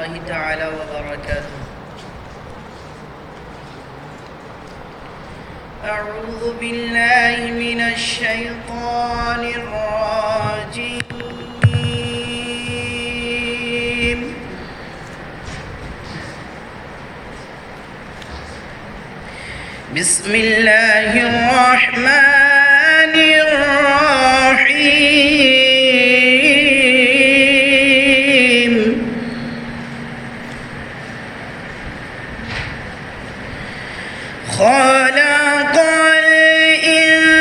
الله تعالى وبركاته. أعوذ بالله من الشيطان الرجيم. بسم الله الرحمن الرحيم. خلق الإنسان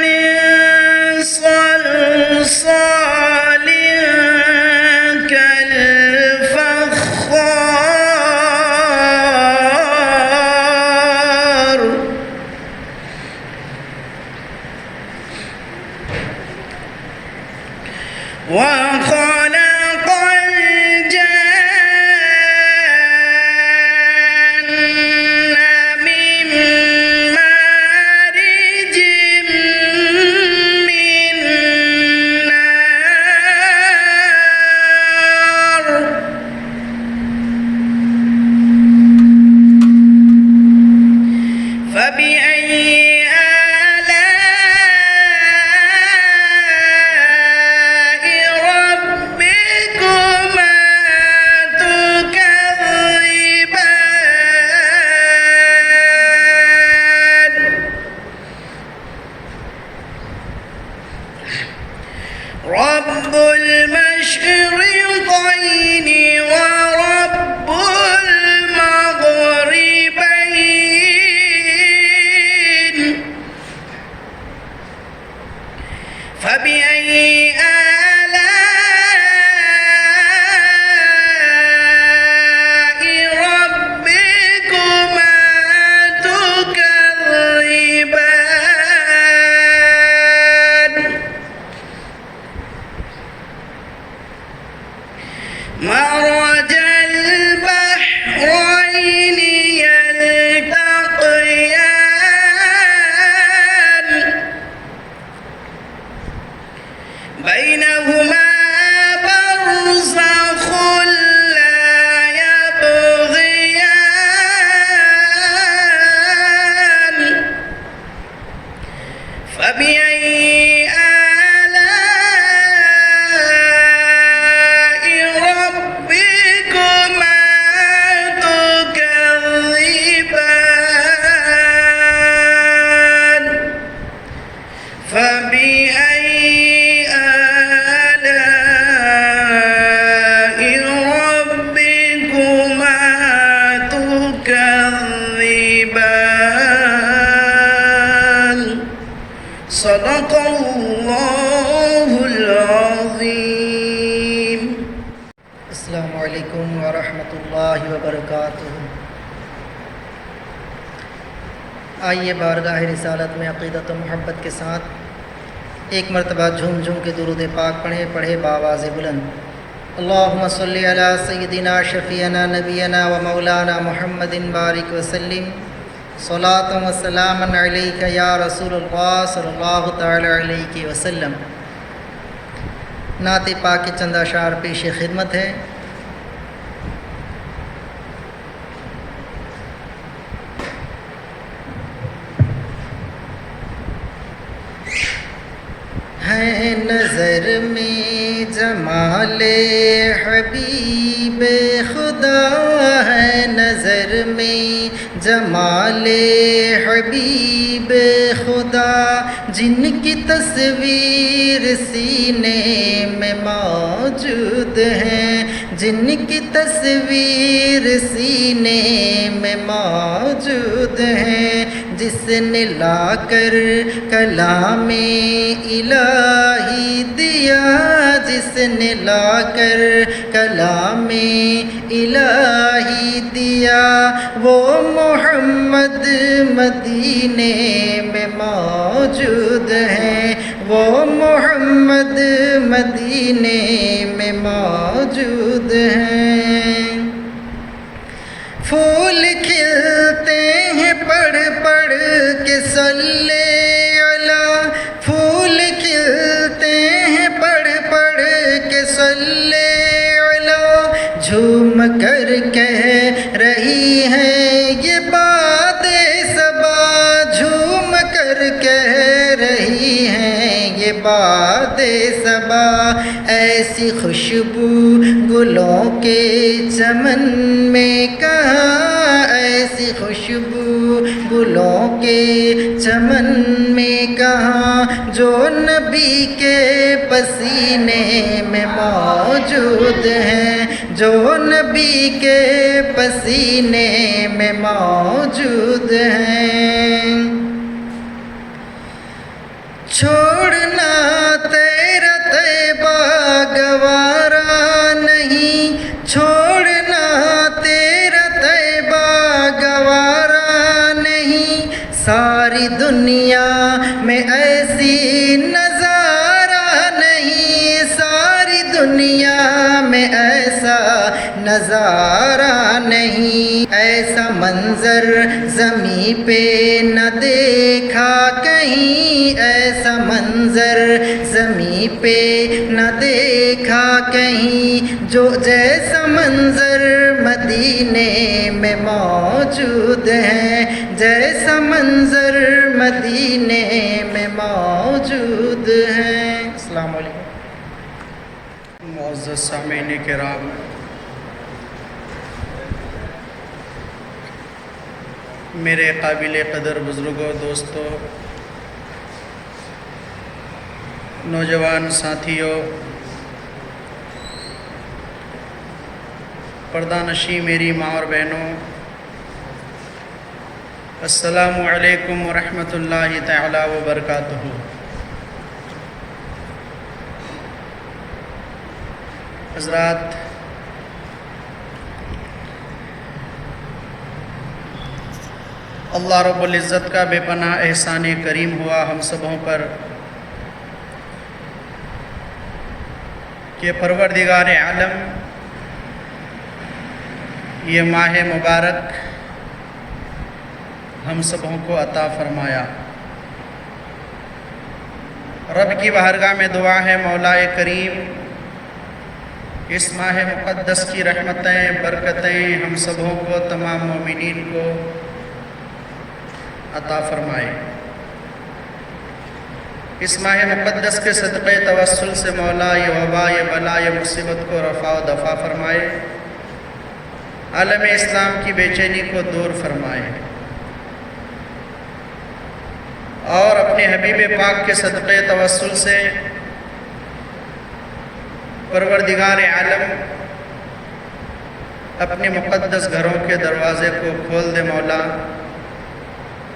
من صلصال كالفخار وخلق الجن من مارج من نار فبأي آلاء ربكما تكذبان رب المشرقين ورب المغربين فبأي آلاء ربكما تكذبان مرج البحرين يلتقيان بينهما برزخ لا يبغيان فبأي آلاء ربكما تكذبان فبأي آلاء ربكما تكذبان صدق الله العظيم. السلام علیکم ورحمۃ اللہ وبرکاتہ. آئیے بارگاہ رسالت میں عقیدت و محبت کے ساتھ ایک مرتبہ جھوم جھوم کے درود پاک پڑھے بآواز بلند. اللہم صلی علی سیدنا شفیعنا نبینا و مولانا محمد بارک وسلم صلاۃ و سلام علیک یا رسول اللہ صلی اللہ تعالی علیہ وسلم. نعت پاک کے چند اشعار پیش خدمت ہے. ہے نظر میں جمال حبیب خدا ہے نظر میں جمال حبیب خدا جن کی تصویر سینے میں موجود ہے جن کی تصویر سینے میں موجود ہے جس نے لا کر کلام الہی دیا جس نے لا کر کلام الہی دیا وہ محمد مدینے میں موجود ہیں وہ محمد مدینے میں موجود ہیں. پھول کھلتے ہیں پڑھ پڑھ کے صلی علی پھول کھلتے ہیں پڑھ پڑھ کے صلی یہ باد صبا، ایسی خوشبو گلوں کے چمن میں کہاں، ایسی خوشبو گلوں کے چمن میں کہاں، جو نبی کے پسینے میں موجود ہیں، جو نبی کے پسینے میں موجود ہیں۔ چھوڑنا تیرا طیبہ گوارا نہیں، چھوڑنا تیرا طیبہ گوارا نہیں، ساری دنیا میں ایسی نظارہ نہیں، ساری دنیا میں ایسا نظارہ نہیں، ایسا منظر زمین پہ نہ دیکھا کہیں، ایسا منظر زمین پہ نہ دیکھا کہیں، جو جیسا منظر مدینے میں موجود ہے، جیسا منظر مدینے میں موجود ہے۔ السلام علیکم۔ معزز سامعین کرام، میرے قابل قدر بزرگوں، دوستوں، نوجوان ساتھیوں، پردہ نشیں میری ماں اور بہنوں، السلام علیکم ورحمۃ اللہ تعالی وبرکاتہ۔ حضرات، اللہ رب العزت کا بے پناہ احسان کریم ہوا ہم سبوں پر کہ پروردگار عالم یہ ماہ مبارک ہم سبوں کو عطا فرمایا۔ رب کی بارگاہ میں دعا ہے مولا کریم اس ماہ مقدس کی رحمتیں، برکتیں ہم سبوں کو، تمام مومنین کو عطا فرمائے۔ اس ماہ مقدس کے صدقے توسل سے مولا یہ وبا، یہ بلا، یہ مصیبت کو رفع و دفع فرمائے، عالم اسلام کی بے چینی کو دور فرمائے، اور اپنے حبیب پاک کے صدقے توسل سے پروردگار عالم اپنے مقدس گھروں کے دروازے کو کھول دے۔ مولا،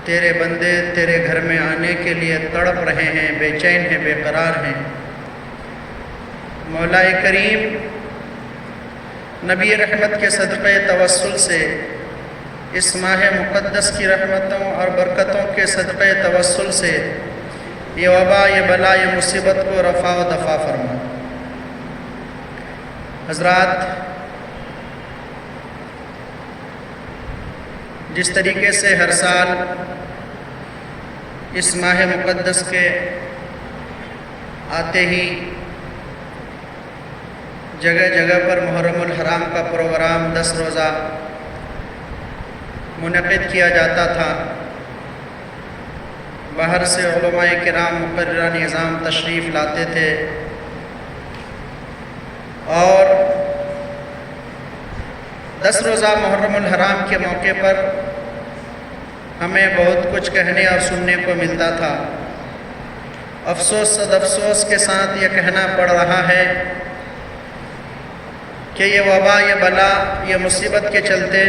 تیرے بندے تیرے گھر میں آنے کے لیے تڑپ رہے ہیں، بے چین ہیں، بے قرار ہیں۔ مولا کریم، نبی رحمت کے صدقے توسل سے اس ماہ مقدس کی رحمتوں اور برکتوں کے صدقے توسل سے یہ وبا، یہ بلا، یہ مصیبت کو رفع و دفع فرما۔ حضرات، جس طریقے سے ہر سال اس ماہ مقدس کے آتے ہی جگہ جگہ پر محرم الحرام کا پروگرام 10 روزہ منعقد کیا جاتا تھا، باہر سے علماء کرام مقررہ نظام تشریف لاتے تھے، اور 10 روزہ محرم الحرام کے موقع پر ہمیں بہت کچھ کہنے اور سننے کو ملتا تھا۔ افسوس صد افسوس کے ساتھ یہ کہنا پڑ رہا ہے کہ یہ وبا، یہ بلا، یہ مصیبت کے چلتے،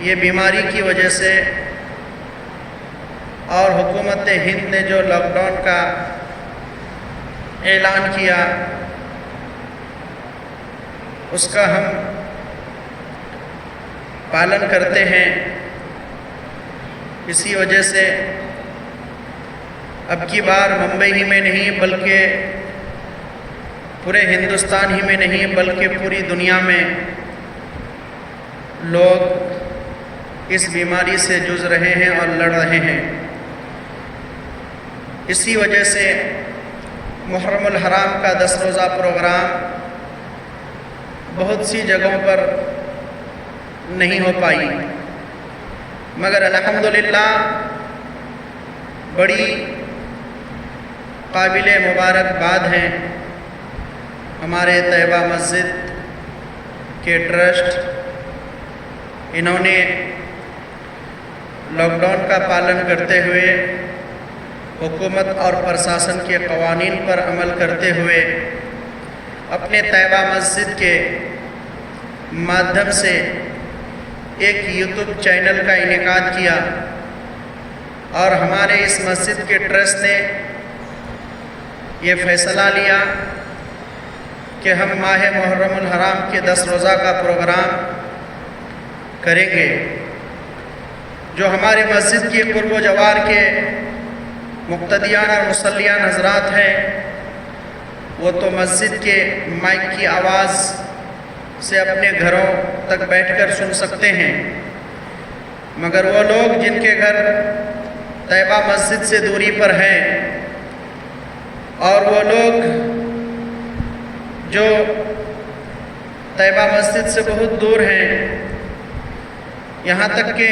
یہ بیماری کی وجہ سے اور حکومت ہند نے جو لاک ڈاؤن کا اعلان کیا، اس کا ہم پالن کرتے ہیں۔ اسی وجہ سے اب کی بار ممبئی ہی میں نہیں بلکہ پورے ہندوستان ہی میں نہیں بلکہ پوری دنیا میں لوگ اس بیماری سے جوجھ رہے ہیں اور لڑ رہے ہیں۔ اسی وجہ سے محرم الحرام کا 10 روزہ پروگرام بہت سی جگہوں پر نہیں ہو پائی، مگر الحمدللہ بڑی قابل مبارکباد ہیں ہمارے طیبہ مسجد کے ٹرسٹ. انہوں نے لاک ڈاؤن کا پالن کرتے ہوئے حکومت اور پرشاسن کے قوانین پر عمل کرتے ہوئے اپنے طیبہ مسجد کے مادھیم سے ایک یوٹیوب چینل کا انعقاد کیا اور ہمارے اس مسجد کے ٹرسٹ نے یہ فیصلہ لیا کہ ہم ماہ محرم الحرام کے 10 روزہ کا پروگرام کریں گے. جو ہمارے مسجد کے قرب و جوار کے مقتدیان اور مصلیان حضرات ہیں وہ تو مسجد کے مائک کی آواز سے اپنے گھروں تک بیٹھ کر سن سکتے ہیں، مگر وہ لوگ جن کے گھر طیبہ مسجد سے دوری پر ہیں اور وہ لوگ جو طیبہ مسجد سے بہت دور ہیں، یہاں تک کہ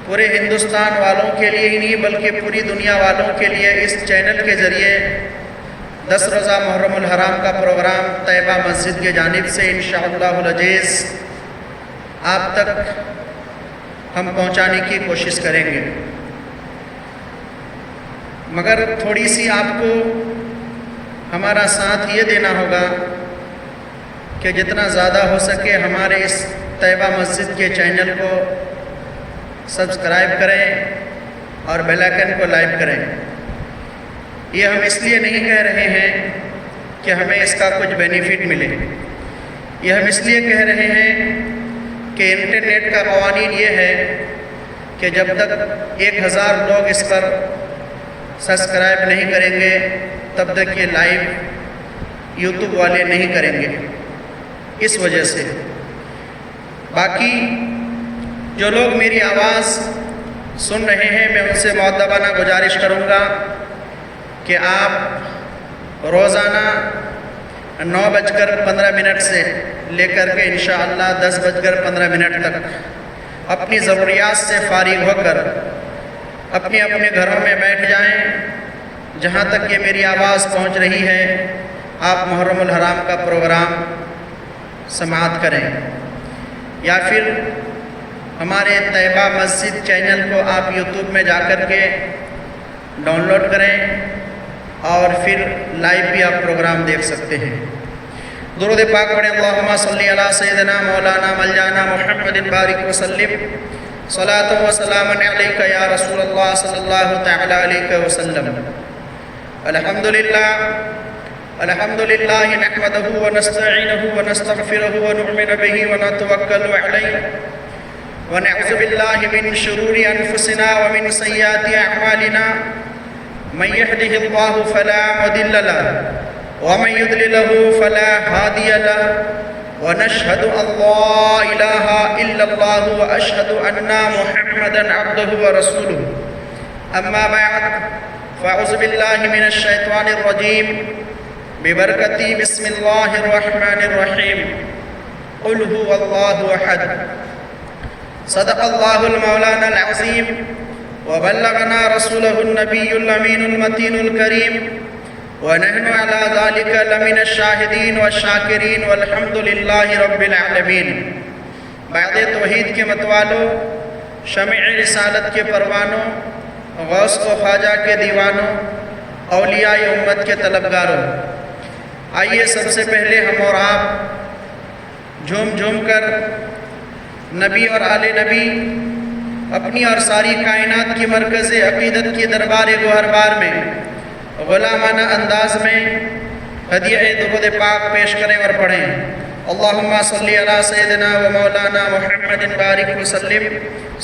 پورے ہندوستان والوں کے لیے ہی نہیں بلکہ پوری دنیا والوں کے لیے اس چینل کے ذریعے 10 روزہ محرم الحرام کا پروگرام طیبہ مسجد کے جانب سے انشاءاللہ العزیز آپ تک ہم پہنچانے کی کوشش کریں گے. مگر تھوڑی سی آپ کو ہمارا ساتھ یہ دینا ہوگا کہ جتنا زیادہ ہو سکے ہمارے اس طیبہ مسجد کے چینل کو سبسکرائب کریں اور بیل آئیکن کو لائک کریں. یہ ہم اس لیے نہیں کہہ رہے ہیں کہ ہمیں اس کا کچھ بینیفٹ ملے، یہ ہم اس لیے کہہ رہے ہیں کہ انٹرنیٹ کا قوانین یہ ہے کہ جب تک 1000 لوگ اس پر سبسکرائب نہیں کریں گے تب تک یہ لائیو یوٹیوب والے نہیں کریں گے. اس وجہ سے باقی جو لوگ میری آواز سن رہے ہیں میں ان سے مؤدبانہ گزارش کروں گا کہ آپ روزانہ 9:15 سے لے کر کے انشاءاللہ 10:15 تک اپنی ضروریات سے فارغ ہو کر اپنے اپنے گھروں میں بیٹھ جائیں. جہاں تک یہ میری آواز پہنچ رہی ہے آپ محرم الحرام کا پروگرام سماعت کریں، یا پھر ہمارے طیبہ مسجد چینل کو آپ یوٹیوب میں جا کر کے ڈاؤن لوڈ کریں اور پھر لائیو بھی آپ پروگرام دیکھ سکتے ہیں. درود پاک پڑھیں. اللہم صلی علی سیدنا مولانا ملجانا محمد بارک وسلم صلاۃ و سلام علیک یا رسول اللہ صلی اللہ تعالی علیہ وسلم. الحمدللہ نحمدہ ونستعینہ ونستغفرہ ونؤمن بہ ونتوکل علیہ ونعوذ باللہ من شرور انفسنا ومن سیئات اعمالنا من يهده الله فلا مضل له ومن يضلل فلا هادي له ونشهد ان لا اله الا الله واشهد ان محمدا عبده ورسوله. اما بعد فاعوذ بالله من الشیطان الرجیم ببرکت بسم اللہ الرحمن الرحیم. قل هو اللہ احد. صدق اللہ المولانا العظیم وبلغنا رسوله النبی الامین المتین الکریم ونحن على ذلك لمن الشاہدین والشاکرین والحمد للہ رب العالمین. بعد توحید کے متوالوں، شمع رسالت کے پروانوں، غوث و خواجہ کے دیوانوں، اولیاء امت کے طلبگاروں، آئیے سب سے پہلے ہم اور آپ جھوم جھوم کر نبی اور آل نبی اپنی اور ساری کائنات کی مرکز عقیدت کی دربار گوہربار میں غلامانہ انداز میں ہدیہ درود پاک پیش کریں اور پڑھیں. اللہم صلی علی سیدنا و مولانا محمد بارک وسلم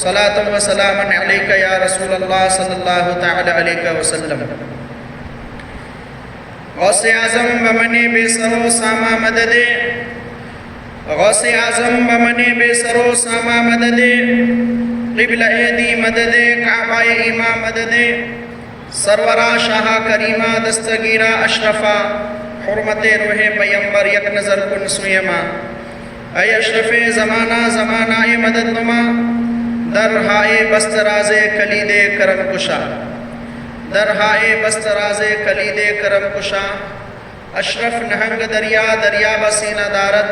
صلاۃ و سلام علیک یا رسول اللہ صلی اللہ تعالی علیہ وسلم. غوث اعظم بمن بے سر و ساما مدد، غوث اعظم بمن بے سر و ساما مدد، قبلہ دی مدد کعبہ امام مدد، سرورہ شاہ کریمہ دستگیرہ اشرفہ حرمت روح پیمبر یک نظر کن سویما. اے اشرف زمانہ زمانہ مدد نما، در ہائے بست راز کلید کرم کشا. درہائے بست راز کلید کرم کشاں، اشرف نہنگ دریا دریا بسینہ دارت،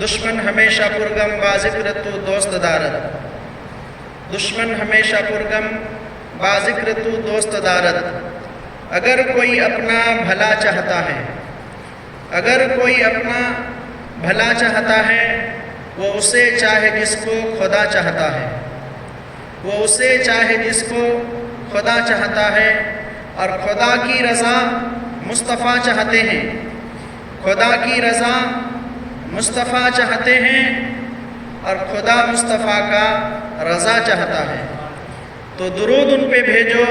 دشمن ہمیشہ پرغم باذکر تو دوست دارت، دشمن ہمیشہ پرغم باذکر تو دوست دارت۔ اگر کوئی اپنا بھلا چاہتا ہے، اگر کوئی اپنا بھلا چاہتا ہے، وہ اسے چاہے جس کو خدا چاہتا ہے، وہ اسے چاہے جس کو خدا چاہتا ہے، اور خدا کی رضا مصطفیٰ چاہتے ہیں، خدا کی رضا مصطفیٰ چاہتے ہیں، اور خدا مصطفیٰ کا رضا چاہتا ہے۔ تو درود ان پہ بھیجو،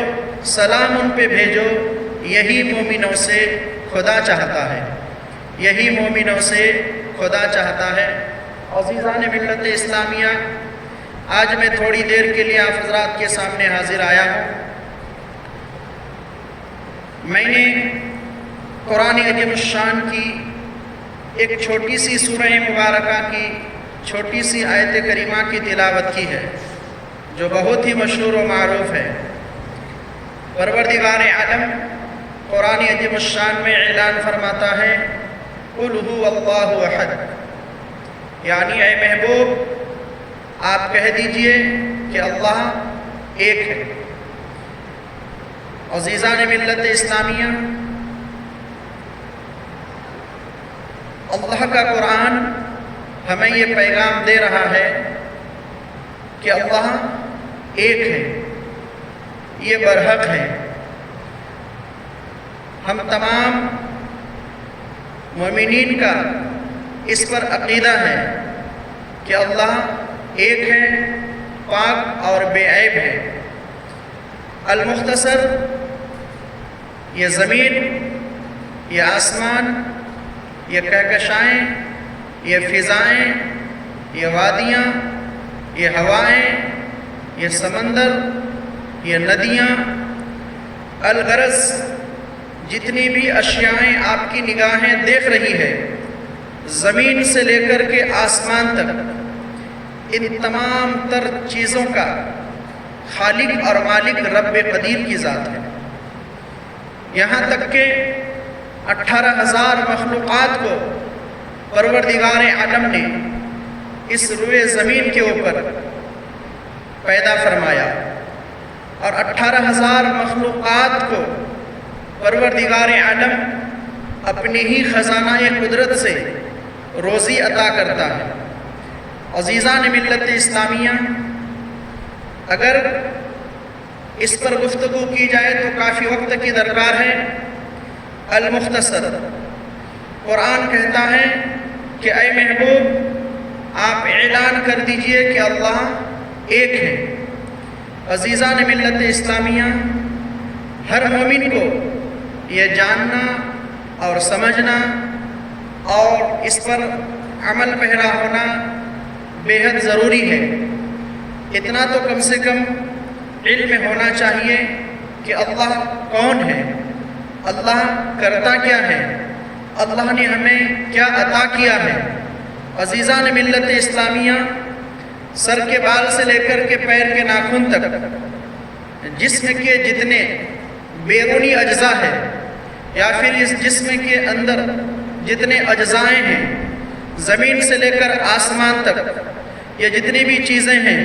سلام ان پہ بھیجو، یہی مومنوں سے خدا چاہتا ہے، یہی مومنوں سے خدا چاہتا ہے۔ عزیزان ملت اسلامیہ، آج میں تھوڑی دیر کے لیے آپ حضرات کے سامنے حاضر آیا ہوں۔ میں نے قرآن عظیم الشان کی ایک چھوٹی سی سورہ مبارکہ کی چھوٹی سی آیت کریمہ کی تلاوت کی ہے، جو بہت ہی مشہور و معروف ہے۔ پروردگار عالم قرآن عظیم الشان میں اعلان فرماتا ہے، قُلْ هُوَ اللَّهُ أَحَدٌ، یعنی اے محبوب آپ کہہ دیجئے کہ اللہ ایک ہے۔ عزیزان ملت اسلامیہ، اللہ کا قرآن ہمیں یہ پیغام دے رہا ہے کہ اللہ ایک ہے، یہ برحق ہے۔ ہم تمام مومنین کا اس پر عقیدہ ہے کہ اللہ ایک ہے، پاک اور بے عیب ہے۔ المختصر، یہ زمین، یہ آسمان، یہ کہکشائیں، یہ فضائیں، یہ وادیاں، یہ ہوائیں، یہ سمندر، یہ ندیاں، الغرض جتنی بھی اشیائیں آپ کی نگاہیں دیکھ رہی ہے، زمین سے لے کر کے آسمان تک، ان تمام تر چیزوں کا خالق اور مالک رب قدیر کی ذات ہے۔ یہاں تک کہ 18,000 مخلوقات کو پروردگار عالم نے اس روئے زمین کے اوپر پیدا فرمایا، اور 18,000 مخلوقات کو پروردگار عالم اپنی ہی خزانہ قدرت سے روزی عطا کرتا ہے۔ عزیزان ملت اسلامیہ، اگر اس پر گفتگو کی جائے تو کافی وقت کی درکار ہے۔ المختصر، قرآن کہتا ہے کہ اے محبوب آپ اعلان کر دیجئے کہ اللہ ایک ہے۔ عزیزان ملت اسلامیہ، ہر مومن کو یہ جاننا اور سمجھنا اور اس پر عمل پیرا ہونا بے حد ضروری ہے۔ اتنا تو کم سے کم علم ہونا چاہیے کہ اللہ کون ہے، اللہ کرتا کیا ہے، اللہ نے ہمیں کیا عطا کیا ہے۔ عزیزان ملت اسلامیہ، سر کے بال سے لے کر کے پیر کے ناخن تک جسم کے جتنے بیرونی اجزاء ہیں، یا پھر اس جسم کے اندر جتنے اجزائیں ہیں، زمین سے لے کر آسمان تک یہ جتنی بھی چیزیں ہیں،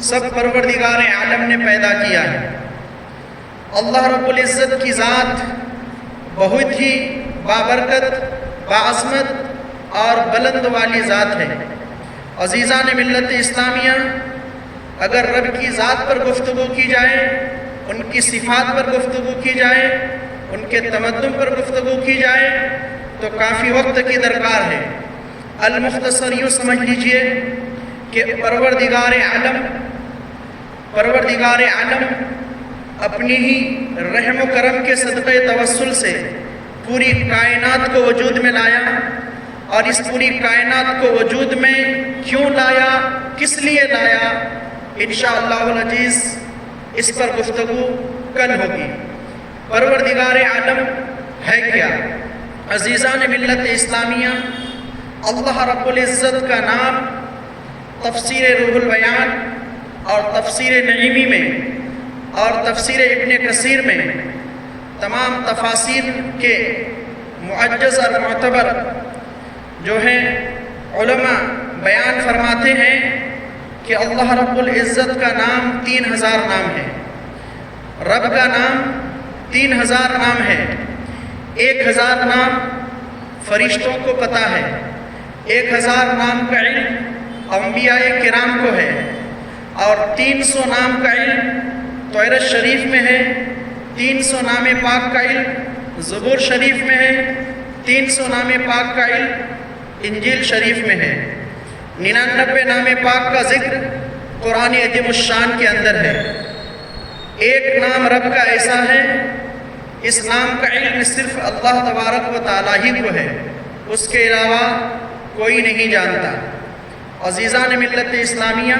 سب پروردگار عالم نے پیدا کیا ہے۔ اللہ رب العزت کی ذات بہت ہی بابرکت، باعظمت اور بلند والی ذات ہے۔ عزیزان ملت اسلامیہ، اگر رب کی ذات پر گفتگو کی جائے، ان کی صفات پر گفتگو کی جائے، ان کے تمدن پر گفتگو کی جائے تو کافی وقت کی درکار ہے۔ المختصر یوں سمجھ لیجئے کہ پروردگار عالم اپنی ہی رحم و کرم کے صدقے توسل سے پوری کائنات کو وجود میں لایا، اور اس پوری کائنات کو وجود میں کیوں لایا، کس لیے لایا، انشاءاللہ العزیز اس پر گفتگو کل ہوگی۔ پروردگار عالم ہے کیا؟ عزیزان ملت اسلامیہ، اللہ رب العزت کا نام تفسیر روح البیان اور تفسیر نعیمی میں اور تفسیر ابن کثیر میں تمام تفاسیر کے معجز اور معتبر جو ہیں علماء بیان فرماتے ہیں کہ اللہ رب العزت کا نام 3000 نام ہے، رب کا نام 3000 نام ہے۔ 1000 نام فرشتوں کو پتہ ہے، 1000 نام کا علم انبیاء کرام کو ہے، اور 300 نام کا علم توراۃ شریف میں ہے، 300 نام پاک کا علم زبور شریف میں ہے، 300 نام پاک کا علم انجیل شریف میں ہے، 99 نام پاک کا ذکر قرآن عظیم الشان کے اندر ہے۔ ایک نام رب کا ایسا ہے، اس نام کا علم صرف اللہ تبارک و تعالیٰ ہی کو ہے، اس کے علاوہ کوئی نہیں جانتا۔ عزیزان ملت اسلامیہ،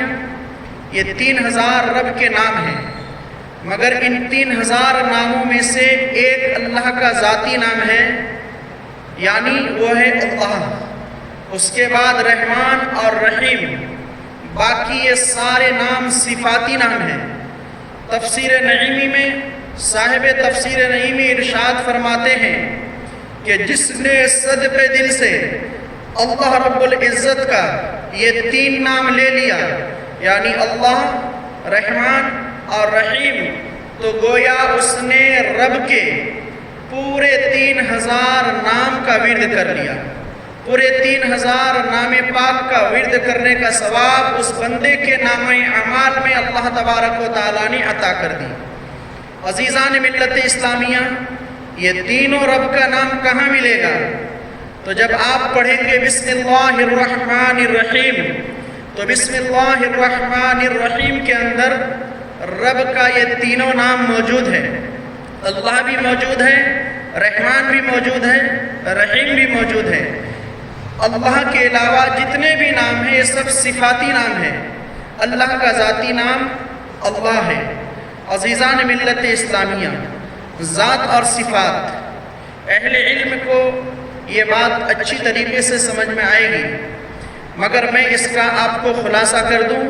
یہ 3000 رب کے نام ہیں، مگر ان 3000 ناموں میں سے ایک اللہ کا ذاتی نام ہے، یعنی وہ ہے اللہ۔ اس کے بعد رحمان اور رحیم، باقی یہ سارے نام صفاتی نام ہیں۔ تفسیر نعیمی میں صاحب تفسیر نعیمی ارشاد فرماتے ہیں کہ جس نے صدقے دل سے اللہ رب العزت کا یہ 3 نام لے لیا، یعنی اللہ، رحمان اور رحیم، تو گویا اس نے رب کے پورے 3000 نام کا ورد کر لیا۔ پورے 3000 نام پاک کا ورد کرنے کا ثواب اس بندے کے نام اعمال میں اللہ تبارک و تعالیٰ نے عطا کر دی۔ عزیزان ملت اسلامیہ، یہ تینوں رب کا نام کہاں ملے گا؟ تو جب آپ پڑھیں گے بسم اللہ الرحمن الرحیم، تو بسم اللہ الرحمن الرحیم کے اندر رب کا یہ تینوں نام موجود ہے۔ اللہ بھی موجود ہے، رحمان بھی موجود ہے، رحیم بھی موجود ہے۔ اللہ کے علاوہ جتنے بھی نام ہیں یہ سب صفاتی نام ہیں، اللہ کا ذاتی نام اللہ ہے۔ عزیزان ملت اسلامیہ، ذات اور صفات، اہل علم کو یہ بات اچھی طریقے سے سمجھ میں آئے گی، مگر میں اس کا آپ کو خلاصہ کر دوں۔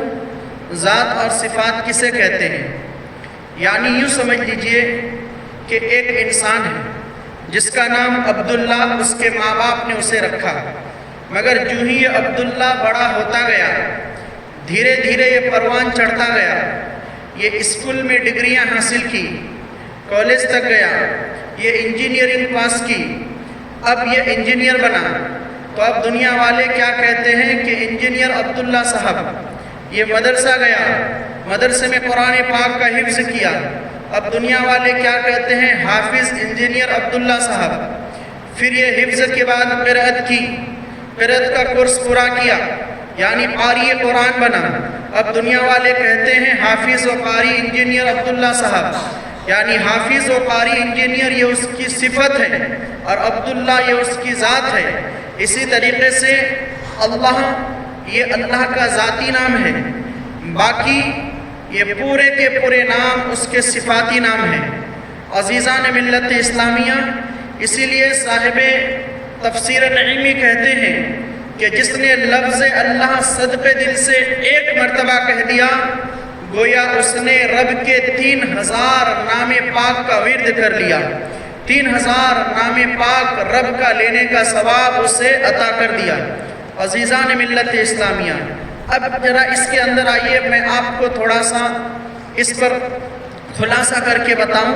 ذات اور صفات کسے کہتے ہیں؟ یعنی یوں سمجھ لیجئے کہ ایک انسان ہے جس کا نام عبداللہ اس کے ماں باپ نے اسے رکھا، مگر جو ہی یہ عبداللہ بڑا ہوتا گیا، دھیرے دھیرے یہ پروان چڑھتا گیا، یہ اسکول میں ڈگریاں حاصل کی، کالج تک گیا، یہ انجینئرنگ پاس کی، اب یہ انجینئر بنا، تو اب دنیا والے کیا کہتے ہیں کہ انجینئر عبداللہ صاحب۔ یہ مدرسہ گیا، مدرسے میں قرآن پاک کا حفظ کیا، اب دنیا والے کیا کہتے ہیں؟ حافظ انجینئر عبداللہ صاحب۔ پھر یہ حفظ کے بعد قرأت کی، قرأت کا کورس پورا کیا، یعنی قاری قرآن بنا، اب دنیا والے کہتے ہیں حافظ و قاری انجینئر عبداللہ صاحب، یعنی حافظ و قاری انجینئر یہ اس کی صفت ہے اور عبداللہ یہ اس کی ذات ہے۔ اسی طریقے سے اللہ، یہ اللہ کا ذاتی نام ہے، باقی یہ پورے کے پورے نام اس کے صفاتی نام ہیں۔ عزیزان ملت اسلامیہ، اسی لیے صاحب تفسیر نعیمی کہتے ہیں کہ جس نے لفظ اللہ صدقے دل سے ایک مرتبہ کہہ دیا، گویا اس نے رب کے 3000 نام پاک کا ورد کر لیا، 3000 نام پاک رب کا لینے کا ثواب اسے عطا کر دیا۔ عزیزان ملت اسلامیہ، اب ذرا اس کے اندر آئیے، میں آپ کو تھوڑا سا اس پر خلاصہ کر کے بتاؤں،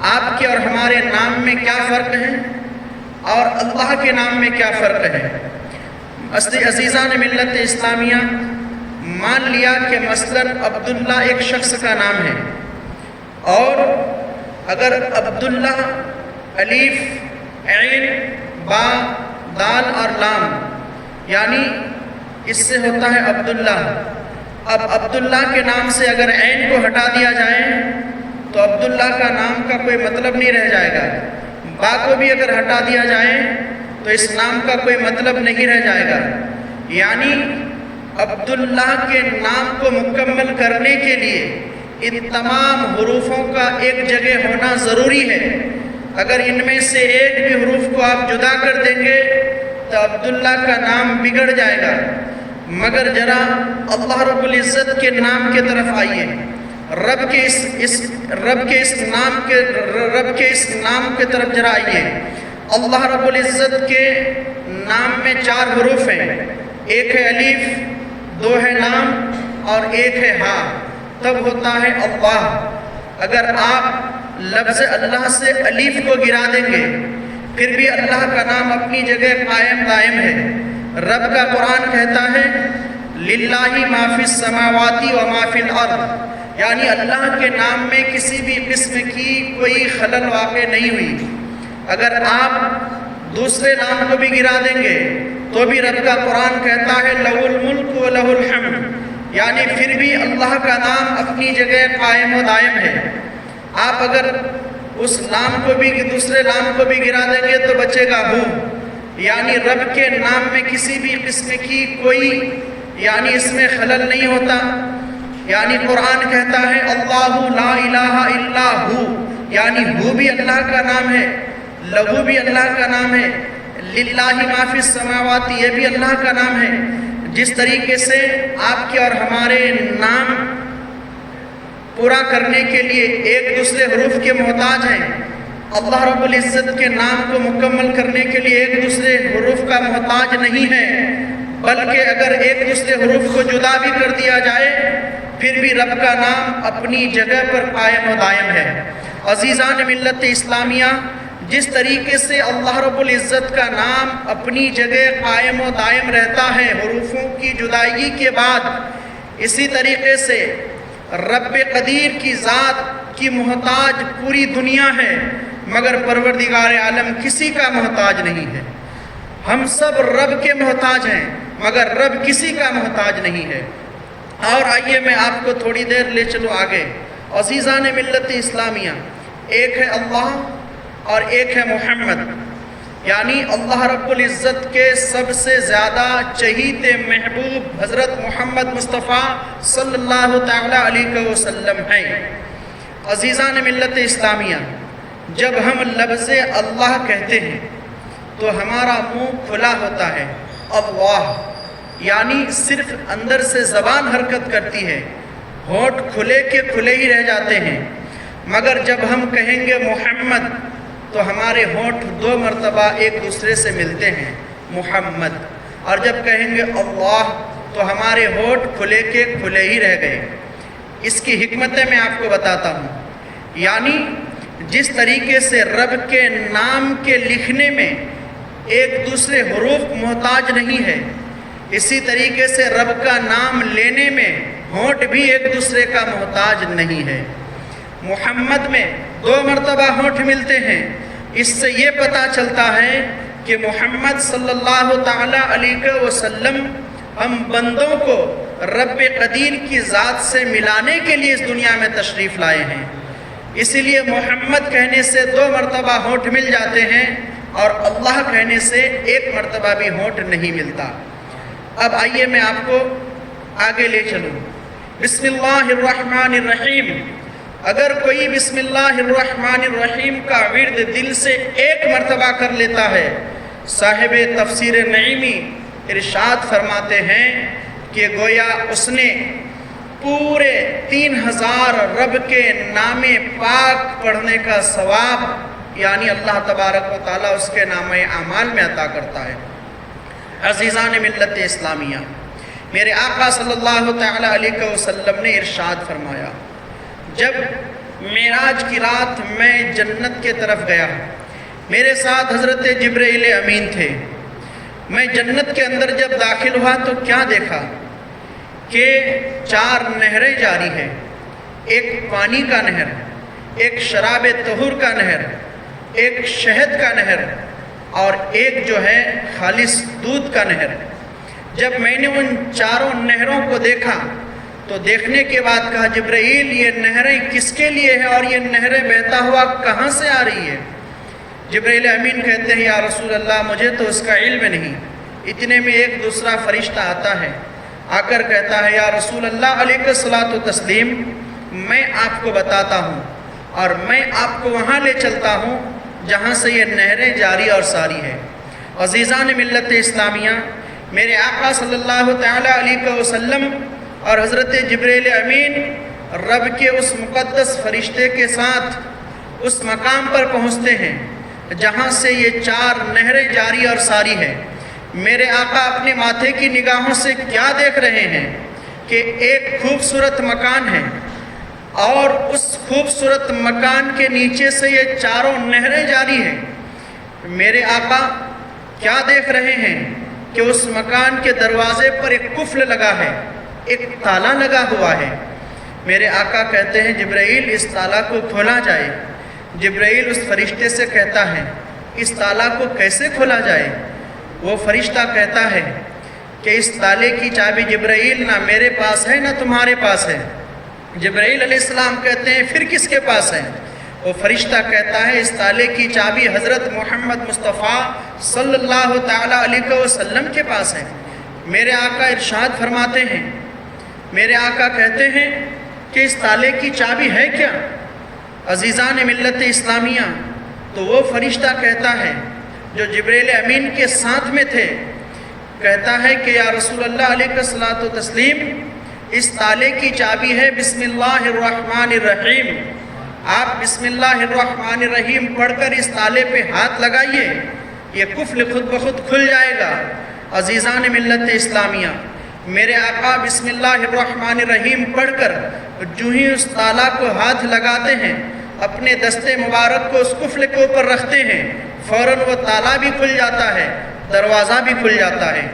آپ کے اور ہمارے نام میں کیا فرق ہے اور اللہ کے نام میں کیا فرق ہے۔ عزیزان ملت اسلامیہ، مان لیا کہ مثلاً عبداللہ ایک شخص کا نام ہے، اور اگر عبداللہ الف، عین، با، دال اور لام، یعنی اس سے ہوتا ہے عبداللہ۔ اب عبداللہ کے نام سے اگر عین کو ہٹا دیا جائے تو عبداللہ کا نام کا کوئی مطلب نہیں رہ جائے گا، با کو بھی اگر ہٹا دیا جائے تو اس نام کا کوئی مطلب نہیں رہ جائے گا۔ یعنی عبداللہ کے نام کو مکمل کرنے کے لیے ان تمام حروفوں کا ایک جگہ ہونا ضروری ہے۔ اگر ان میں سے ایک بھی حروف کو آپ جدا کر دیں گے تو عبداللہ کا نام بگڑ جائے گا۔ مگر ذرا اللہ رب العزت کے نام کے طرف آئیے۔ رب کے اس نام کے طرف ذرا آئیے۔ اللہ رب العزت کے نام میں 4 حروف ہیں، ایک ہے الف، 2 ہے لام اور 1 ہے ہا، تب ہوتا ہے اللہ۔ اگر آپ لفظ اللہ سے الف کو گرا دیں گے پھر بھی اللہ کا نام اپنی جگہ قائم دائم ہے۔ رب کا قرآن کہتا ہے للہ ما فی السماوات و ما فی الارض، یعنی اللہ کے نام میں کسی بھی قسم کی کوئی خلل واقع نہیں ہوئی۔ اگر آپ دوسرے نام کو بھی گرا دیں گے تو بھی رب کا قرآن کہتا ہے لہ الملک و لہ الحمد، یعنی پھر بھی اللہ کا نام اپنی جگہ قائم و دائم ہے۔ آپ اگر اس نام کو بھی دوسرے نام کو بھی گرا دیں گے تو بچے گا ہو، یعنی رب کے نام میں کسی بھی قسم کی کوئی اس میں خلل نہیں ہوتا۔ یعنی قرآن کہتا ہے اللہ لا الہ الا ہو، یعنی ہو بھی اللہ کا نام ہے، لہو بھی اللہ کا نام ہے، للہ ما فی السماوات یہ بھی اللہ کا نام ہے۔ جس طریقے سے آپ کے اور ہمارے نام پورا کرنے کے لیے ایک دوسرے حروف کے محتاج ہیں، اللہ رب العزت کے نام کو مکمل کرنے کے لیے ایک دوسرے حروف کا محتاج نہیں ہے، بلکہ اگر ایک دوسرے حروف کو جدا بھی کر دیا جائے پھر بھی رب کا نام اپنی جگہ پر قائم و دائم ہے۔ عزیزان ملت اسلامیہ، جس طریقے سے اللہ رب العزت کا نام اپنی جگہ قائم و دائم رہتا ہے حروفوں کی جدائی کے بعد، اسی طریقے سے رب قدیر کی ذات کی محتاج پوری دنیا ہے، مگر پروردگار عالم کسی کا محتاج نہیں ہے۔ ہم سب رب کے محتاج ہیں مگر رب کسی کا محتاج نہیں ہے۔ اور آئیے میں آپ کو تھوڑی دیر لے چلو آگے۔ عزیزان ملت اسلامیہ، ایک ہے اللہ اور ایک ہے محمد، یعنی اللہ رب العزت کے سب سے زیادہ چہیتے محبوب حضرت محمد مصطفیٰ صلی اللہ تعالی علیہ وسلم ہیں۔ عزیزان ملت اسلامیہ، جب ہم لفظ اللہ کہتے ہیں تو ہمارا منہ کھلا ہوتا ہے، اللہ، یعنی صرف اندر سے زبان حرکت کرتی ہے، ہونٹ کھلے کے کھلے ہی رہ جاتے ہیں۔ مگر جب ہم کہیں گے محمد تو ہمارے ہونٹ 2 مرتبہ ایک دوسرے سے ملتے ہیں، محمد، اور جب کہیں گے اللہ تو ہمارے ہونٹ کھلے کے کھلے ہی رہ گئے۔ اس کی حکمتیں میں آپ کو بتاتا ہوں۔ یعنی جس طریقے سے رب کے نام کے لکھنے میں ایک دوسرے حروف محتاج نہیں ہے، اسی طریقے سے رب کا نام لینے میں ہونٹ بھی ایک دوسرے کا محتاج نہیں ہے۔ محمد میں 2 مرتبہ ہونٹ ملتے ہیں، اس سے یہ پتہ چلتا ہے کہ محمد صلی اللہ تعالی علیہ وسلم ہم بندوں کو رب قدیر کی ذات سے ملانے کے لیے اس دنیا میں تشریف لائے ہیں۔ اسی لیے محمد کہنے سے 2 مرتبہ ہونٹ مل جاتے ہیں اور اللہ کہنے سے 1 مرتبہ بھی ہونٹ نہیں ملتا۔ اب آئیے میں آپ کو آگے لے چلوں۔ بسم اللہ الرحمن الرحیم، اگر کوئی بسم اللہ الرحمن الرحیم کا ورد دل سے 1 مرتبہ کر لیتا ہے، صاحب تفسیر نعیمی ارشاد فرماتے ہیں کہ گویا اس نے پورے 3000 رب کے نام پاک پڑھنے کا ثواب یعنی اللہ تبارک و تعالیٰ اس کے نام اعمال میں عطا کرتا ہے۔ عزیزان ملت اسلامیہ، میرے آقا صلی اللہ تعالی علیہ وسلم نے ارشاد فرمایا، جب معراج کی رات میں جنت کے طرف گیا، میرے ساتھ حضرت جبرائیل امین تھے، میں جنت کے اندر جب داخل ہوا تو کیا دیکھا کہ 4 نہریں جاری ہیں، ایک پانی کا نہر، ایک شراب طہور کا نہر، ایک شہد کا نہر اور ایک جو ہے خالص دودھ کا نہر۔ جب میں نے ان 4 نہروں کو دیکھا تو دیکھنے کے بعد کہا جبرائیل یہ نہریں کس کے لیے ہیں اور یہ نہریں بہتا ہوا کہاں سے آ رہی ہے؟ جبرائیل امین کہتے ہیں یا رسول اللہ مجھے تو اس کا علم نہیں۔ اتنے میں ایک دوسرا فرشتہ آتا ہے، آ کر کہتا ہے یا رسول اللہ علیہ الصلاۃ والتسلیم، میں آپ کو بتاتا ہوں اور میں آپ کو وہاں لے چلتا ہوں جہاں سے یہ نہریں جاری اور ساری ہے۔ عزیزان ملت اسلامیہ، میرے آقا صلی اللہ تعالی علیہ وسلم اور حضرت جبرائیل امین رب کے اس مقدس فرشتے کے ساتھ اس مقام پر پہنچتے ہیں جہاں سے یہ 4 نہریں جاری اور ساری ہیں۔ میرے آقا اپنے ماتھے کی نگاہوں سے کیا دیکھ رہے ہیں کہ ایک خوبصورت مکان ہے اور اس خوبصورت مکان کے نیچے سے یہ 4 نہریں جاری ہیں۔ میرے آقا کیا دیکھ رہے ہیں کہ اس مکان کے دروازے پر ایک قفل لگا ہے، ایک تالا لگا ہوا ہے۔ میرے آقا کہتے ہیں جبرائیل اس تالا کو کھولا جائے۔ جبرائیل اس فرشتے سے کہتا ہے اس تالا کو کیسے کھولا جائے؟ وہ فرشتہ کہتا ہے کہ اس تالے کی چابی جبرائیل نہ میرے پاس ہے نہ تمہارے پاس ہے۔ جبرائیل علیہ السلام کہتے ہیں پھر کس کے پاس ہے؟ وہ فرشتہ کہتا ہے اس تالے کی چابی حضرت محمد مصطفیٰ صلی اللہ تعالیٰ علیہ وسلم کے پاس ہے۔ میرے آقا ارشاد فرماتے ہیں، میرے آقا کہتے ہیں کہ اس تالے کی چابی ہے کیا؟ عزیزان ملت اسلامیہ، تو وہ فرشتہ کہتا ہے جو جبریل امین کے ساتھ میں تھے، کہتا ہے کہ یا رسول اللہ علیہ الصلوۃ والتسلیم اس تالے کی چابی ہے بسم اللہ الرحمن الرحیم۔ آپ بسم اللہ الرحمن الرحیم پڑھ کر اس تالے پہ ہاتھ لگائیے، یہ قفل خود بخود کھل جائے گا۔ عزیزان ملت اسلامیہ، میرے آقا بسم اللہ الرحمن الرحیم پڑھ کر جو ہی اس تالا کو ہاتھ لگاتے ہیں، اپنے دستے مبارک کو اس قفل کے اوپر رکھتے ہیں، فوراً وہ تالا بھی کھل جاتا ہے، دروازہ بھی کھل جاتا ہے۔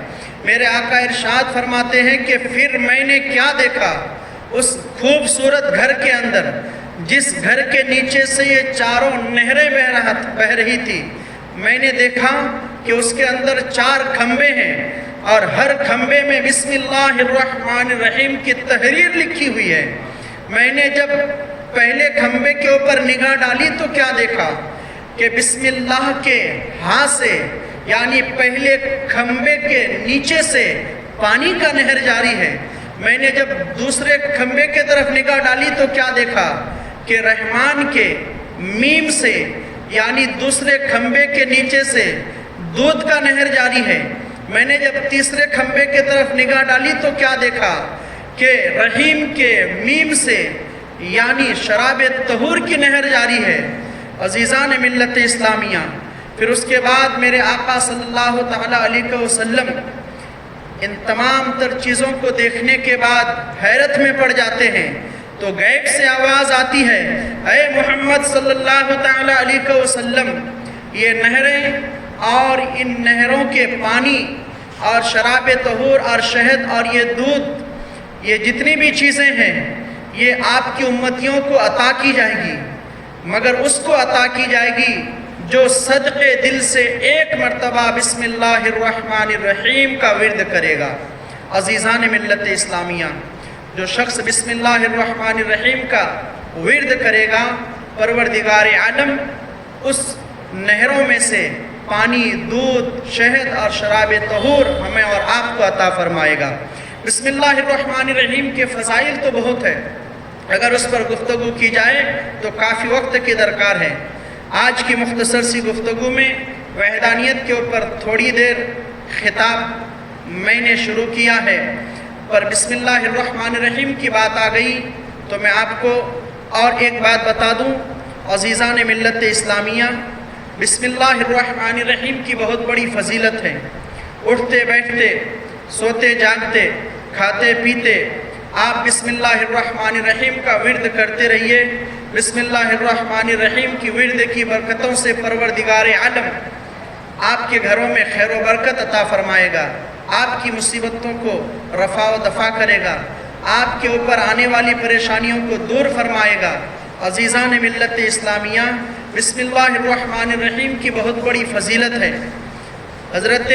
میرے آقا ارشاد فرماتے ہیں کہ پھر میں نے کیا دیکھا؟ اس خوبصورت گھر کے اندر، جس گھر کے نیچے سے یہ 4 نہریں بہہ رہی تھی، میں نے دیکھا کہ اس کے اندر 4 کھمبے ہیں اور ہر کھمبے میں بسم اللہ الرحمن الرحیم کی تحریر لکھی ہوئی ہے۔ میں نے جب پہلے کھمبے کے اوپر نگاہ ڈالی تو کیا دیکھا کہ بسم اللہ کے ہاتھ سے، یعنی پہلے کھمبے کے نیچے سے پانی کا نہر جاری ہے۔ میں نے جب دوسرے کھمبے کے طرف نگاہ ڈالی تو کیا دیکھا کہ رحمان کے میم سے، یعنی دوسرے کھمبے کے نیچے سے دودھ کا نہر جاری ہے۔ میں نے جب تیسرے کھمبے کے طرف نگاہ ڈالی تو کیا دیکھا کہ رحیم کے میم سے، یعنی شراب طہور کی نہر جاری ہے۔ عزیزان ملت اسلامیہ، پھر اس کے بعد میرے آقا صلی اللہ تعالیٰ علیہ وسلم ان تمام تر چیزوں کو دیکھنے کے بعد حیرت میں پڑ جاتے ہیں تو غیب سے آواز آتی ہے، اے محمد صلی اللہ تعالیٰ علیہ وسلم، یہ نہریں اور ان نہروں کے پانی اور شراب طہور اور شہد اور یہ دودھ، یہ جتنی بھی چیزیں ہیں، یہ آپ کی امتیوں کو عطا کی جائے گی، مگر اس کو عطا کی جائے گی جو صدقے دل سے ایک مرتبہ بسم اللہ الرحمن الرحیم کا ورد کرے گا۔ عزیزان ملت اسلامیہ، جو شخص بسم اللہ الرحمن الرحیم کا ورد کرے گا، پروردگار عالم اس نہروں میں سے پانی، دودھ، شہد اور شراب طہور ہمیں اور آپ کو عطا فرمائے گا۔ بسم اللہ الرحمن الرحیم کے فضائل تو بہت ہے، اگر اس پر گفتگو کی جائے تو کافی وقت کی درکار ہے۔ آج کی مختصر سی گفتگو میں وحدانیت کے اوپر تھوڑی دیر خطاب میں نے شروع کیا ہے، پر بسم اللہ الرحمن الرحیم کی بات آ گئی تو میں آپ کو اور ایک بات بتا دوں۔ عزیزان ملت اسلامیہ، بسم اللہ الرحمن الرحیم کی بہت بڑی فضیلت ہے۔ اٹھتے بیٹھتے، سوتے جاگتے، کھاتے پیتے آپ بسم اللہ الرحمن الرحیم کا ورد کرتے رہیے۔ بسم اللہ الرحمن الرحیم کی ورد کی برکتوں سے پروردگار عالم آپ کے گھروں میں خیر و برکت عطا فرمائے گا، آپ کی مصیبتوں کو رفع و دفع کرے گا، آپ کے اوپر آنے والی پریشانیوں کو دور فرمائے گا۔ عزیزان ملت اسلامیہ، بسم اللہ الرحمن الرحیم کی بہت بڑی فضیلت ہے۔ حضرت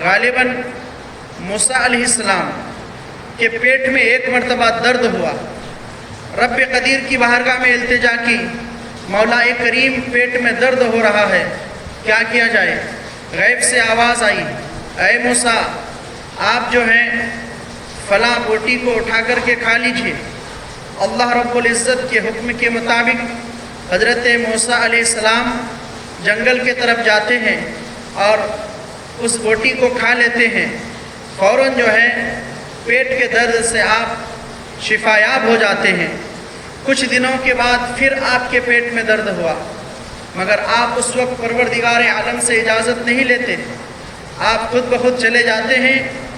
غالباً موسیٰ علیہ السلام کے پیٹ میں ایک مرتبہ درد ہوا، رب قدیر کی بارگاہ میں التجا کی، مولا کریم پیٹ میں درد ہو رہا ہے، کیا کیا جائے؟ غیب سے آواز آئی، اے موسیٰ، آپ جو ہیں فلاں بوٹی کو اٹھا کر کے کھا لیجئے۔ اللہ رب العزت کے حکم کے مطابق حضرت موسیٰ علیہ السلام جنگل کے طرف جاتے ہیں اور اس بوٹی کو کھا لیتے ہیں۔ فوراً جو ہے پیٹ کے درد سے آپ شفایاب ہو جاتے ہیں۔ کچھ دنوں کے بعد پھر آپ کے پیٹ میں درد ہوا، مگر آپ اس وقت پروردگار عالم سے اجازت نہیں لیتے، آپ خود بخود چلے جاتے ہیں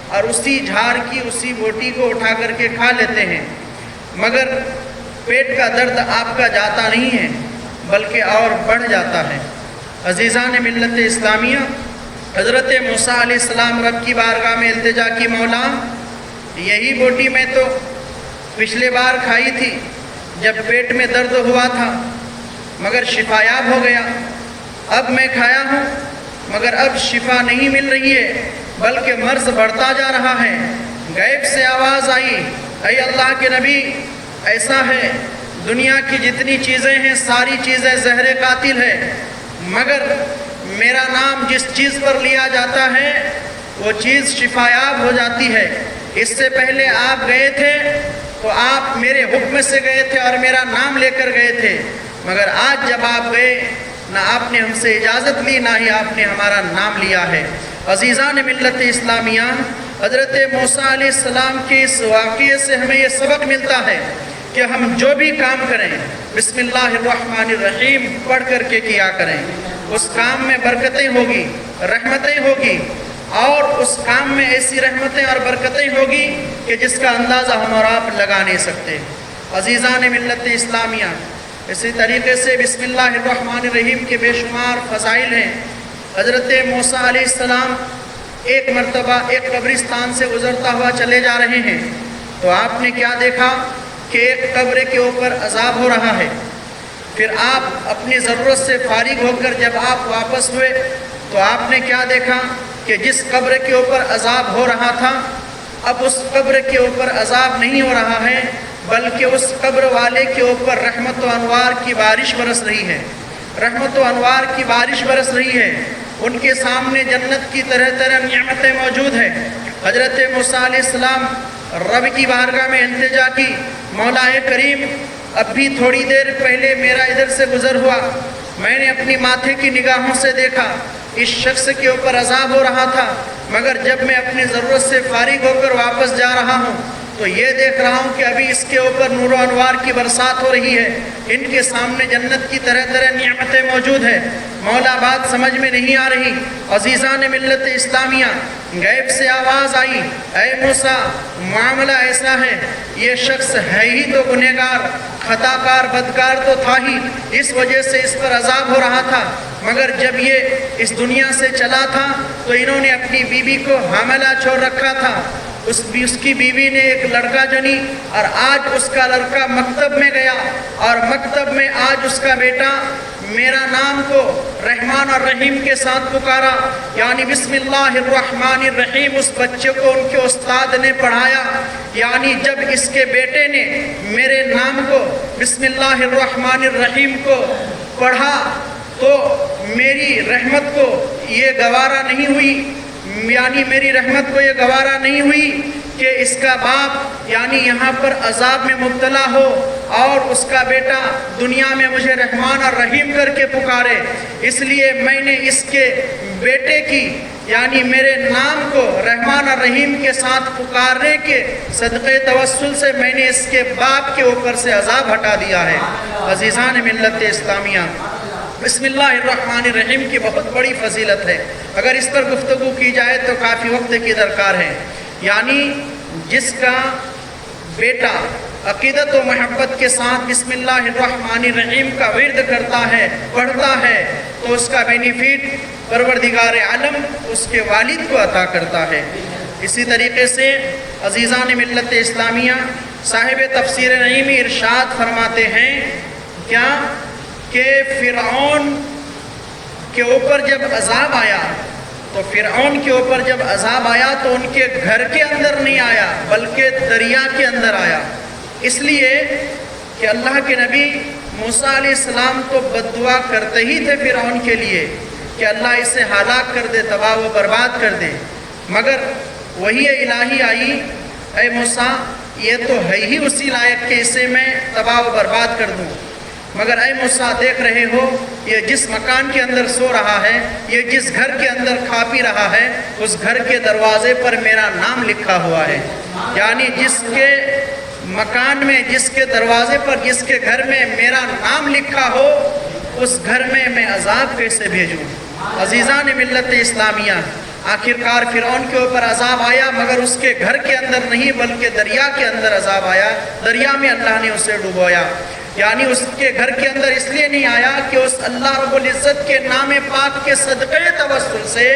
اور اسی جھاڑ کی اسی بوٹی کو اٹھا کر کے کھا لیتے ہیں، مگر پیٹ کا درد آپ کا جاتا نہیں ہے بلکہ اور بڑھ جاتا ہے۔ عزیزان ملت اسلامیہ، حضرت موسیٰ علیہ السلام رب کی بارگاہ میں التجا کی، مولا یہی بوٹی میں تو پچھلے بار کھائی تھی جب پیٹ میں درد ہوا تھا، مگر شفایاب ہو گیا، اب میں کھایا ہوں مگر اب شفا نہیں مل رہی ہے بلکہ مرض بڑھتا جا رہا ہے۔ غیب سے آواز آئی، اے اللہ کے نبی، ایسا ہے دنیا کی جتنی چیزیں ہیں ساری چیزیں زہر قاتل ہے، مگر میرا نام جس چیز پر لیا جاتا ہے وہ چیز شفایاب ہو جاتی ہے۔ اس سے پہلے آپ گئے تھے تو آپ میرے حکم سے گئے تھے اور میرا نام لے کر گئے تھے، مگر آج جب آپ گئے نہ آپ نے ہم سے اجازت لی نہ ہی آپ نے ہمارا نام لیا ہے۔ عزیزان ملت اسلامیہ، حضرت موسیٰ علیہ السلام کے اس واقعے سے ہمیں یہ سبق ملتا ہے کہ ہم جو بھی کام کریں بسم اللہ الرحمن الرحیم پڑھ کر کے کیا کریں، اس کام میں برکتیں ہوگی، رحمتیں ہوگی، اور اس کام میں ایسی رحمتیں اور برکتیں ہوگی کہ جس کا اندازہ ہم اور آپ لگا نہیں سکتے۔ عزیزان ملت اسلامیہ، اسی طریقے سے بسم اللہ الرحمن الرحیم کے بے شمار فضائل ہیں۔ حضرت موسیٰ علیہ السلام ایک مرتبہ ایک قبرستان سے گزرتا ہوا چلے جا رہے ہیں تو آپ نے کیا دیکھا کہ ایک قبر کے اوپر عذاب ہو رہا ہے۔ پھر آپ اپنی ضرورت سے فارغ ہو کر جب آپ واپس ہوئے تو آپ نے کیا دیکھا کہ جس قبر کے اوپر عذاب ہو رہا تھا اب اس قبر کے اوپر عذاب نہیں ہو رہا ہے بلکہ اس قبر والے کے اوپر رحمت و انوار کی بارش برس رہی ہے، رحمت و انوار کی بارش برس رہی ہے۔ ان کے سامنے جنت کی طرح طرح نعمتیں موجود ہیں۔ حضرت موسیٰ علیہ السلام رب کی بارگاہ میں التجا کی، مولا کریم اب بھی تھوڑی دیر پہلے میرا ادھر سے گزر ہوا، میں نے اپنی ماتھے کی نگاہوں سے دیکھا اس شخص کے اوپر عذاب ہو رہا تھا، مگر جب میں اپنی ضرورت سے فارغ ہو کر واپس جا رہا ہوں تو یہ دیکھ رہا ہوں کہ ابھی اس کے اوپر نور و انوار کی برسات ہو رہی ہے، ان کے سامنے جنت کی طرح طرح نعمتیں موجود ہیں۔ مولا بات سمجھ میں نہیں آ رہی۔ عزیزان ملت اسلامیہ، غیب سے آواز آئی، اے موسیٰ معاملہ ایسا ہے، یہ شخص ہے ہی تو گنہگار، خطا کار، بدکار تو تھا ہی، اس وجہ سے اس پر عذاب ہو رہا تھا، مگر جب یہ اس دنیا سے چلا تھا تو انہوں نے اپنی بیوی کو حاملہ چھوڑ رکھا تھا، اس کی بیوی نے ایک لڑکا جنی اور آج اس کا لڑکا مکتب میں گیا اور مکتب میں آج اس کا بیٹا میرا نام کو رحمان اور رحیم کے ساتھ پکارا، یعنی بسم اللہ الرحمن الرحیم اس بچے کو ان کے استاد نے پڑھایا، یعنی جب اس کے بیٹے نے میرے نام کو بسم اللہ الرحمن الرحیم کو پڑھا تو میری رحمت کو یہ گوارا نہیں ہوئی، یعنی میری رحمت کو یہ گوارا نہیں ہوئی کہ اس کا باپ یعنی یہاں پر عذاب میں مبتلا ہو اور اس کا بیٹا دنیا میں مجھے رحمان اور رحیم کر کے پکارے، اس لیے میں نے اس کے بیٹے کی یعنی میرے نام کو رحمان اور رحیم کے ساتھ پکارنے کے صدقے توسل سے میں نے اس کے باپ کے اوپر سے عذاب ہٹا دیا ہے۔ عزیزان ملت اسلامیہ، بسم اللہ الرحمن الرحیم کی بہت بڑی فضیلت ہے، اگر اس پر گفتگو کی جائے تو کافی وقت کی درکار ہے۔ یعنی جس کا بیٹا عقیدت و محبت کے ساتھ بسم اللہ الرحمن الرحیم کا ورد کرتا ہے، پڑھتا ہے، تو اس کا بینیفٹ پروردگار عالم اس کے والد کو عطا کرتا ہے۔ اسی طریقے سے عزیزان ملت اسلامیہ، صاحب تفسیر نعیمی ارشاد فرماتے ہیں کیا کہ فرعون کے اوپر جب عذاب آیا تو فرعون کے اوپر جب عذاب آیا تو ان کے گھر کے اندر نہیں آیا بلکہ دریا کے اندر آیا، اس لیے کہ اللہ کے نبی موسیٰ علیہ السلام تو بد دعا کرتے ہی تھے فرعون کے لیے کہ اللہ اسے ہلاک کر دے، تباہ و برباد کر دے، مگر وحی الہی آئی، اے موسیٰ یہ تو ہے ہی اسی لائق کہ اسے میں تباہ و برباد کر دوں، مگر اے موسیٰ دیکھ رہے ہو یہ جس مکان کے اندر سو رہا ہے، یہ جس گھر کے اندر کھا پی رہا ہے، اس گھر کے دروازے پر میرا نام لکھا ہوا ہے، یعنی جس کے مکان میں جس کے دروازے پر جس کے گھر میں میرا نام لکھا ہو اس گھر میں عذاب کیسے بھیجوں؟ عزیزان ملت اسلامیہ، آخرکار فرعون کے اوپر عذاب آیا مگر اس کے گھر کے اندر نہیں بلکہ دریا کے اندر عذاب آیا، دریا میں اللہ نے اسے ڈبویا۔ یعنی اس کے گھر کے اندر اس لیے نہیں آیا کہ اس اللہ رب العزت کے نام پاک کے صدقے توسل سے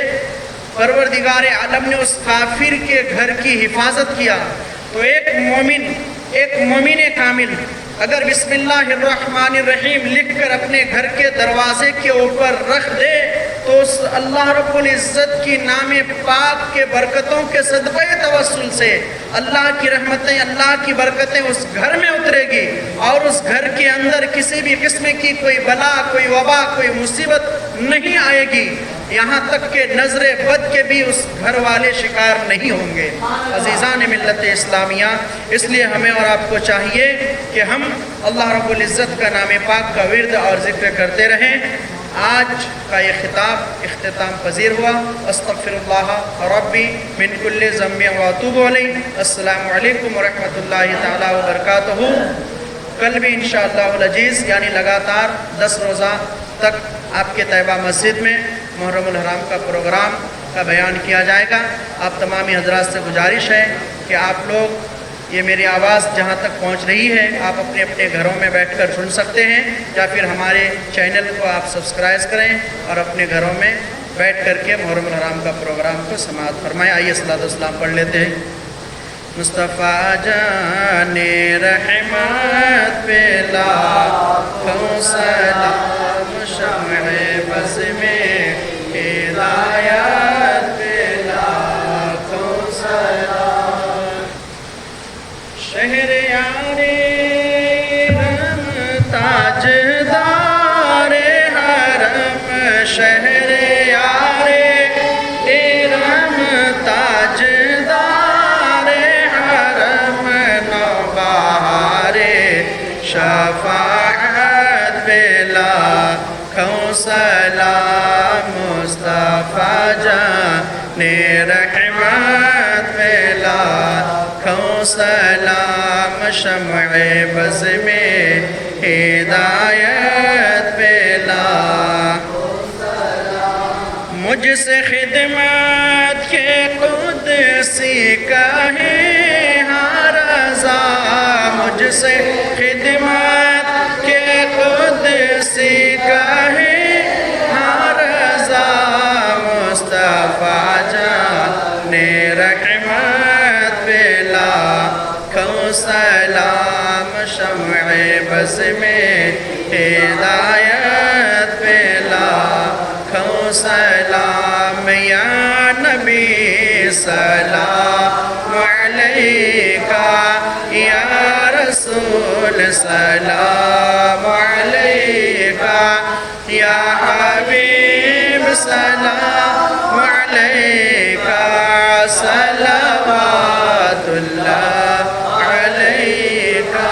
پروردگار عالم نے اس کافر کے گھر کی حفاظت کیا۔ تو ایک مومن کامل اگر بسم اللہ الرحمن الرحیم لکھ کر اپنے گھر کے دروازے کے اوپر رکھ دے تو اس اللہ رب العزت کی نام پاک کے برکتوں کے صدقے توسل سے اللہ کی رحمتیں، اللہ کی برکتیں اس گھر میں اترے گی اور اس گھر کے اندر کسی بھی قسم کی کوئی بلا، کوئی وبا، کوئی مصیبت نہیں آئے گی، یہاں تک کہ نظر بد کے بھی اس گھر والے شکار نہیں ہوں گے۔ عزیزان ملت اسلامیہ، اس لیے ہمیں اور آپ کو چاہیے کہ ہم اللہ رب العزت کا نام پاک کا ورد اور ذکر کرتے رہیں۔ آج کا یہ خطاب اختتام پذیر ہوا۔ استغفر اللہ ربی من کل ذنب واتوب علیہ۔ السلام علیکم ورحمۃ اللہ تعالی وبرکاتہ۔ کل بھی انشاءاللہ العزیز یعنی لگاتار 10 روزہ تک آپ کے طیبہ مسجد میں محرم الحرام کا پروگرام کا بیان کیا جائے گا۔ آپ تمامی حضرات سے گزارش ہے کہ آپ لوگ یہ میری آواز جہاں تک پہنچ رہی ہے آپ اپنے اپنے گھروں میں بیٹھ کر سن سکتے ہیں یا پھر ہمارے چینل کو آپ سبسکرائب کریں اور اپنے گھروں میں بیٹھ کر کے محرم الحرام کا پروگرام کو سماعت فرمائیں۔ آئیے صلاۃ والسلام پڑھ لیتے ہیں۔ مصطفیٰ جان رحمت پہ لاکھوں سلام، شمع بز میں ہدایت پہ لاکھوں سلام، شہر یار رم تاجدار حرم، شہر یار رم تاجدار حرم، نوبہار شفاعت پہ لاکھوں سلام، مصطفیٰ جان رحمت پہ لاکھوں سلام، شمع بز میں ہدایت پہ لاکھوں سلام، مجھ سے خدمت کے قدسی کا ہے ہاں رضا، مجھ سے خدمت کے قدسی کا ہے ہاں رضا، مصطفیٰ جان رحمت پہ لاکھوں سلام، شمع بز میں ہدایت پہ لاکھوں سلام، یا نبی سلام علیکہ، یا رسول سلام علیکہ، یا حبیب سلام علیکہ، صلوات اللہ علیکہ،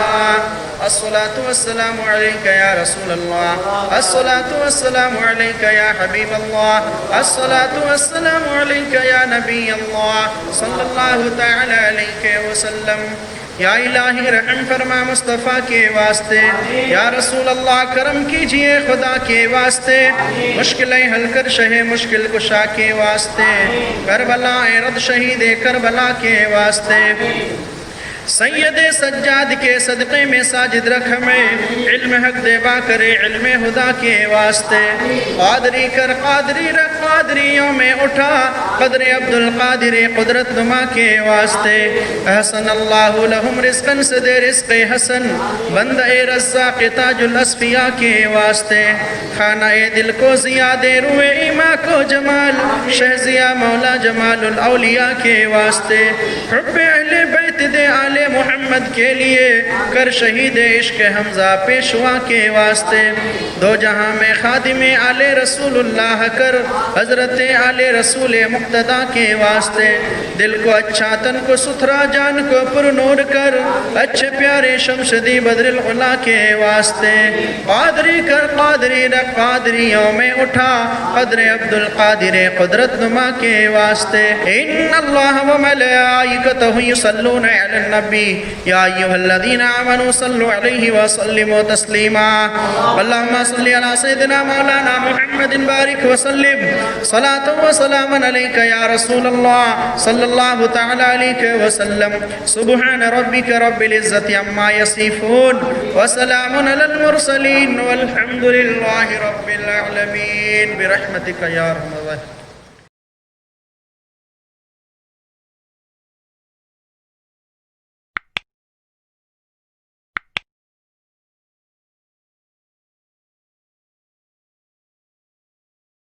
الصلاة والسلام علیکہ یا رسول اللہ، الصلاة والسلام علیکہ یا حبیب اللہ، الصلاة والسلام علیکہ یا نبی اللہ صلی اللہ تعالی علیہ وسلم۔ یا الہی رحم فرما مصطفیٰ کے واسطے، یا رسول اللہ کرم کیجئے خدا کے واسطے، مشکلیں حل کر شہ مشکل کشا کے واسطے، کربلا رد شہید کربلا کے واسطے، سید سجاد کے صدقے میں ساجد رکھ ہمیں، علم حق دے با کرے علم خدا کے واسطے، قادری کر قادری رکھ قادریوں میں اٹھا، قدر عبدالقادر قدرت نما کے واسطے، احسن اللہ لہم رزقاً سے دے رزق حسن، بندہ رزاق تاج الاسفیاء کے واسطے، خانہ دل کو زیاد روئے ایماں کو جمال، شہزیہ مولا جمال الاولیاء کے واسطے، حب اہل بیت دے آل محمد کے لیے، کر شہید عشق حمزہ پیشوا کے واسطے، دو جہاں میں خادم آل رسول اللہ کر، حضرت آل رسول مقتدہ کے واسطے، دل کو اچھا تن کو ستھرا جان کو پر نور کر، اچھے پیارے شمشدی بدر العلا کے واسطے، قادری کر قادری رکھ قادریوں میں اٹھا، قدر عبدالقادر قدرت نما کے واسطے، ان اللہ و ملائکتہ یصلون على النبي يا أيها الذين آمنوا صلوا عليه وسلموا تسليما اللهم صل على سيدنا مولانا محمد بارك وسلم صلاة وسلاما عليك يا رسول الله صلى الله تعالى عليك وسلم سبحان ربك رب العزة عما يصفون وسلام على المرسلين والحمد لله رب العالمين برحمتك يا أرحم الراحمين.